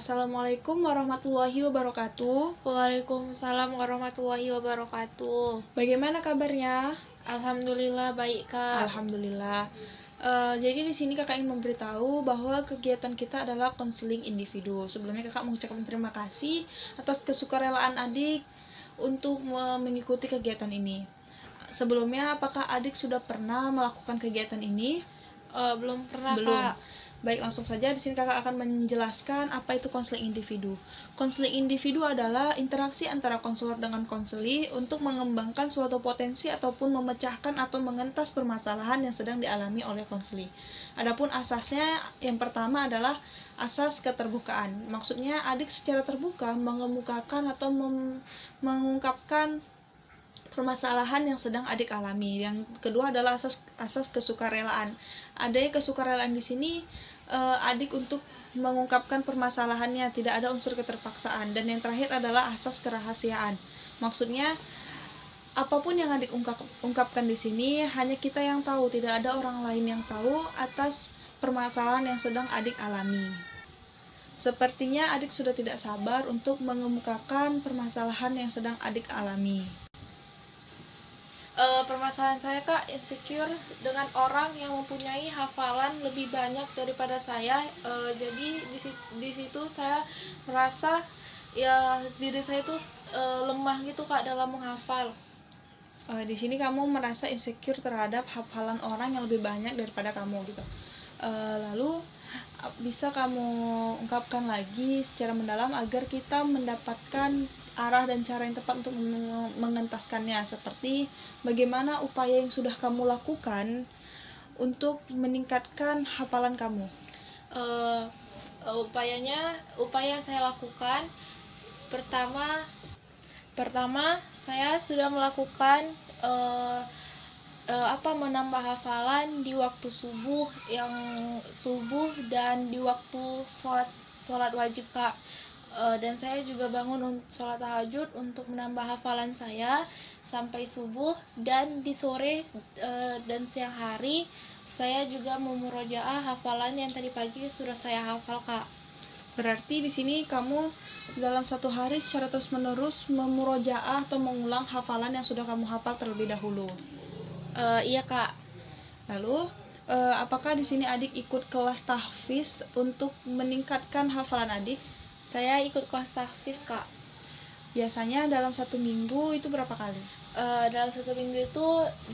Assalamualaikum warahmatullahi wabarakatuh. Waalaikumsalam warahmatullahi wabarakatuh. Bagaimana kabarnya? Alhamdulillah baik, Kak. Alhamdulillah. Jadi di sini kakak ingin memberitahu bahwa kegiatan kita adalah konseling individu. Sebelumnya kakak mengucapkan terima kasih atas kesukarelaan adik untuk mengikuti kegiatan ini. Sebelumnya, apakah adik sudah pernah melakukan kegiatan ini? Belum pernah, Belum. Kak. Baik, langsung saja di sini kakak akan menjelaskan apa itu konseling individu. Konseling individu adalah interaksi antara konselor dengan konseli untuk mengembangkan suatu potensi ataupun memecahkan atau mengentas permasalahan yang sedang dialami oleh konseli. Adapun asasnya yang pertama adalah asas keterbukaan. Maksudnya adik secara terbuka mengemukakan atau mengungkapkan permasalahan yang sedang adik alami. Yang kedua adalah asas kesukarelaan. Adanya kesukarelaan di sini adik untuk mengungkapkan permasalahannya, tidak ada unsur keterpaksaan. Dan yang terakhir adalah asas kerahasiaan. Maksudnya apapun yang adik ungkapkan di sini hanya kita yang tahu, tidak ada orang lain yang tahu atas permasalahan yang sedang adik alami. Sepertinya adik sudah tidak sabar untuk mengemukakan permasalahan yang sedang adik alami. Permasalahan saya, Kak, insecure dengan orang yang mempunyai hafalan lebih banyak daripada saya. Jadi di situ saya merasa ya diri saya itu lemah gitu, Kak, dalam menghafal. Di sini kamu merasa insecure terhadap hafalan orang yang lebih banyak daripada kamu gitu. Lalu bisa kamu ungkapkan lagi secara mendalam agar kita mendapatkan arah dan cara yang tepat untuk mengentaskannya, seperti bagaimana upaya yang sudah kamu lakukan untuk meningkatkan hafalan kamu. Upaya yang saya lakukan pertama saya sudah melakukan menambah hafalan di waktu subuh dan di waktu sholat wajib, Kak. Dan saya juga bangun sholat tahajud untuk menambah hafalan saya sampai subuh, dan di sore dan siang hari saya juga memurojaah hafalan yang tadi pagi sudah saya hafal, Kak. Berarti di sini kamu dalam satu hari secara terus-menerus memurojaah atau mengulang hafalan yang sudah kamu hafal terlebih dahulu. Iya, Kak. Lalu apakah di sini adik ikut kelas tahfiz untuk meningkatkan hafalan adik? Saya ikut kelas tahfiz, Kak. Biasanya dalam satu minggu itu berapa kali? Dalam satu minggu itu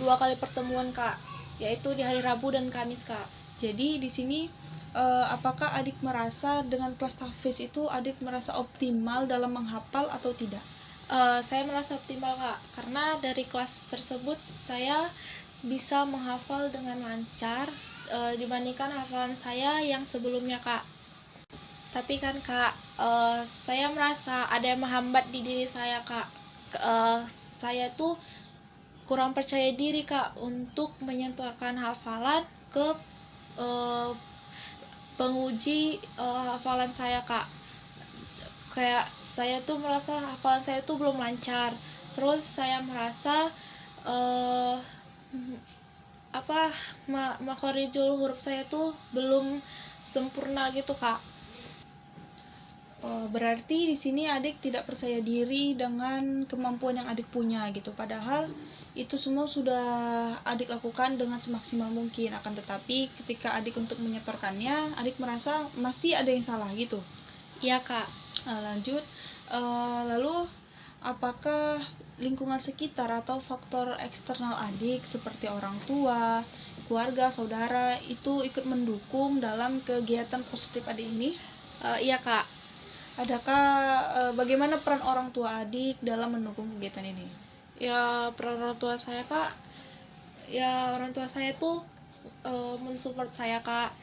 2 kali pertemuan, Kak, yaitu di hari Rabu dan Kamis, Kak. Jadi di sini apakah adik merasa dengan kelas tahfiz itu adik merasa optimal dalam menghafal atau tidak? Saya merasa optimal, Kak, karena dari kelas tersebut saya bisa menghafal dengan lancar dibandingkan hafalan saya yang sebelumnya, Kak. Tapi kan, Kak, saya merasa ada yang menghambat di diri saya, Kak. Saya tuh kurang percaya diri, Kak, untuk menyentuhkan hafalan ke penguji hafalan saya, Kak. Kayak saya tuh merasa hafalan saya tuh belum lancar. Terus saya merasa makhorijul huruf saya tuh belum sempurna gitu, Kak. Berarti di sini adik tidak percaya diri dengan kemampuan yang adik punya gitu. Padahal itu semua sudah adik lakukan dengan semaksimal mungkin. Akan tetapi ketika adik untuk menyetorkannya, adik merasa masih ada yang salah gitu. Iya, Kak. Lanjut, lalu apakah lingkungan sekitar atau faktor eksternal adik seperti orang tua, keluarga, saudara itu ikut mendukung dalam kegiatan positif adik ini? Iya, Kak. Adakah bagaimana peran orang tua adik dalam mendukung kegiatan ini? Ya, peran orang tua saya, Kak. Ya, orang tua saya tuh mensupport saya, Kak.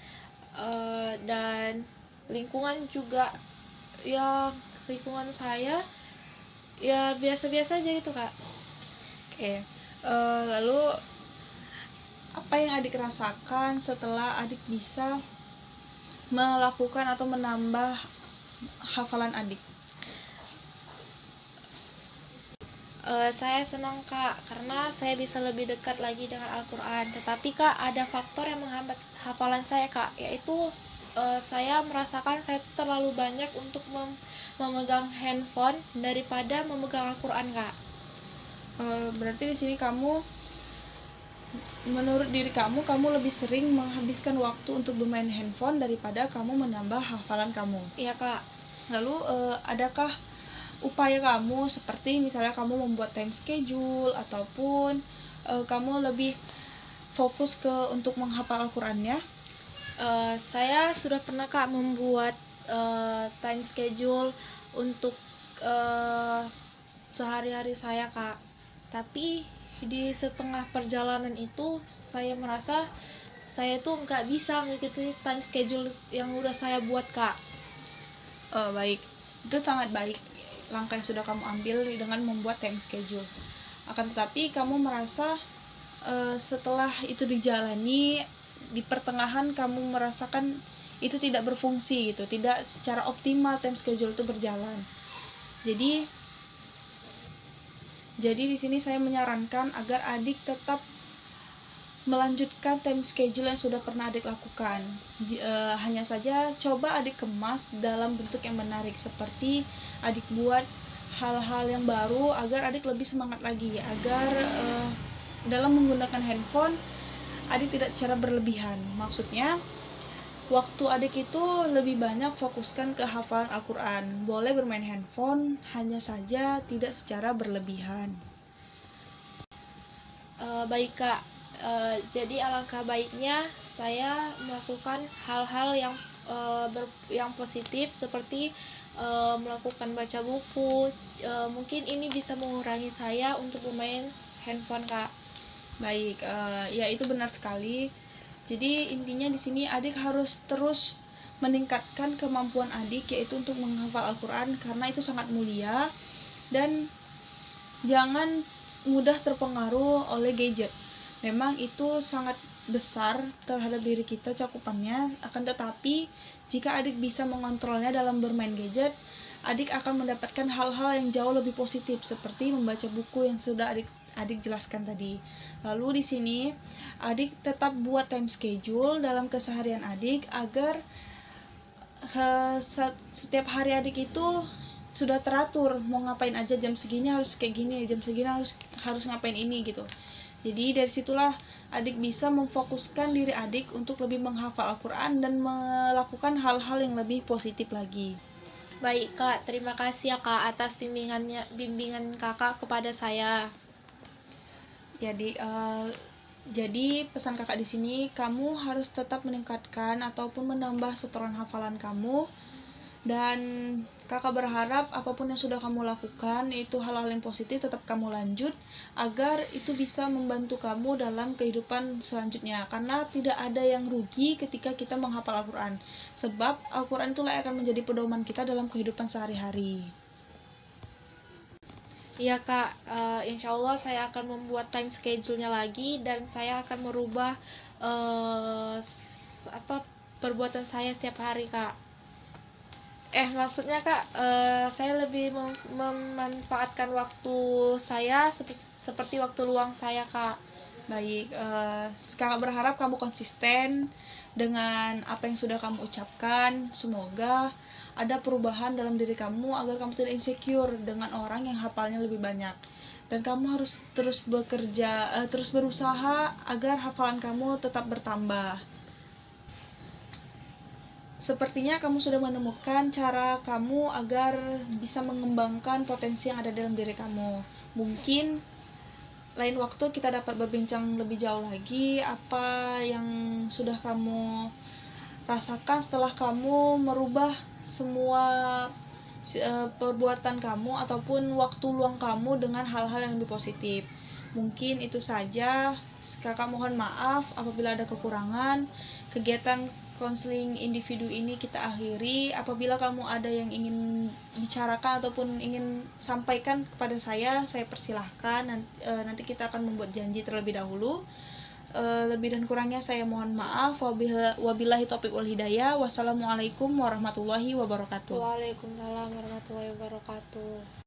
Dan lingkungan juga, ya lingkungan saya ya biasa-biasa aja gitu, Kak. Oke. Lalu apa yang adik rasakan setelah adik bisa melakukan atau menambah hafalan adik? Saya senang Kak, karena saya bisa lebih dekat lagi dengan Al-Quran. Tetapi Kak, ada faktor yang menghambat hafalan saya Kak, yaitu saya merasakan saya terlalu banyak untuk memegang handphone daripada memegang Al-Quran Kak. Berarti di sini menurut diri kamu lebih sering menghabiskan waktu untuk bermain handphone daripada kamu menambah hafalan kamu. Iya Kak. Lalu adakah upaya kamu seperti misalnya kamu membuat time schedule ataupun kamu lebih fokus untuk menghafal Al-Qur'annya? Saya sudah pernah Kak membuat time schedule untuk sehari-hari saya Kak. Tapi di setengah perjalanan itu saya merasa saya tuh nggak bisa mengikuti time schedule yang udah saya buat Kak. Baik, itu sangat baik langkah yang sudah kamu ambil dengan membuat time schedule. Akan tetapi kamu merasa setelah itu dijalani di pertengahan kamu merasakan itu tidak berfungsi gitu, tidak secara optimal time schedule itu berjalan. Jadi di sini saya menyarankan agar adik tetap melanjutkan time schedule yang sudah pernah adik lakukan. Hanya saja coba adik kemas dalam bentuk yang menarik, seperti adik buat hal-hal yang baru agar adik lebih semangat lagi, agar dalam menggunakan handphone adik tidak secara berlebihan. Maksudnya waktu adik itu lebih banyak fokuskan ke hafalan Al-Quran. Boleh bermain handphone, hanya saja tidak secara berlebihan. Baik Kak. Jadi alangkah baiknya saya melakukan hal-hal yang positif, seperti melakukan baca buku. Mungkin ini bisa mengurangi saya untuk bermain handphone Kak. Baik, ya itu benar sekali. Jadi intinya di sini adik harus terus meningkatkan kemampuan adik, yaitu untuk menghafal Al-Quran, karena itu sangat mulia. Dan jangan mudah terpengaruh oleh gadget. Memang itu sangat besar terhadap diri kita cakupannya, akan tetapi jika adik bisa mengontrolnya dalam bermain gadget, adik akan mendapatkan hal-hal yang jauh lebih positif, seperti membaca buku yang sudah adik jelaskan tadi. Lalu di sini adik tetap buat time schedule dalam keseharian adik agar setiap hari adik itu sudah teratur, mau ngapain aja, jam segini harus kayak gini, jam segini harus ngapain ini gitu. Jadi dari situlah adik bisa memfokuskan diri adik untuk lebih menghafal Al-Quran dan melakukan hal-hal yang lebih positif lagi. Baik Kak, terima kasih ya Kak atas bimbingan Kakak kepada saya. Jadi pesan kakak di sini, kamu harus tetap meningkatkan ataupun menambah setoran hafalan kamu. Dan kakak berharap apapun yang sudah kamu lakukan itu hal-hal yang positif tetap kamu lanjut, agar itu bisa membantu kamu dalam kehidupan selanjutnya, karena tidak ada yang rugi ketika kita menghafal Al-Quran, sebab Al-Quran itulah yang akan menjadi pedoman kita dalam kehidupan sehari-hari. Iya Kak, insya Allah saya akan membuat time schedule-nya lagi, dan saya akan merubah perbuatan saya setiap hari Kak. Maksudnya Kak, saya lebih memanfaatkan waktu saya seperti waktu luang saya Kak. Baik, kakak berharap kamu konsisten dengan apa yang sudah kamu ucapkan. Semoga ada perubahan dalam diri kamu agar kamu tidak insecure dengan orang yang hafalnya lebih banyak. Dan kamu harus terus bekerja, terus berusaha agar hafalan kamu tetap bertambah. Sepertinya kamu sudah menemukan cara kamu agar bisa mengembangkan potensi yang ada dalam diri kamu. Mungkin lain waktu kita dapat berbincang lebih jauh lagi apa yang sudah kamu rasakan setelah kamu merubah semua perbuatan kamu ataupun waktu luang kamu dengan hal-hal yang lebih positif. Mungkin itu saja. Kakak mohon maaf apabila ada kekurangan. Kegiatan konseling individu ini kita akhiri. Apabila kamu ada yang ingin bicarakan ataupun ingin sampaikan kepada saya persilahkan. Nanti kita akan membuat janji terlebih dahulu. Lebih dan kurangnya saya mohon maaf. Wabillahi taufiq wal hidayah. Wassalamualaikum warahmatullahi wabarakatuh. Waalaikumsalam warahmatullahi wabarakatuh.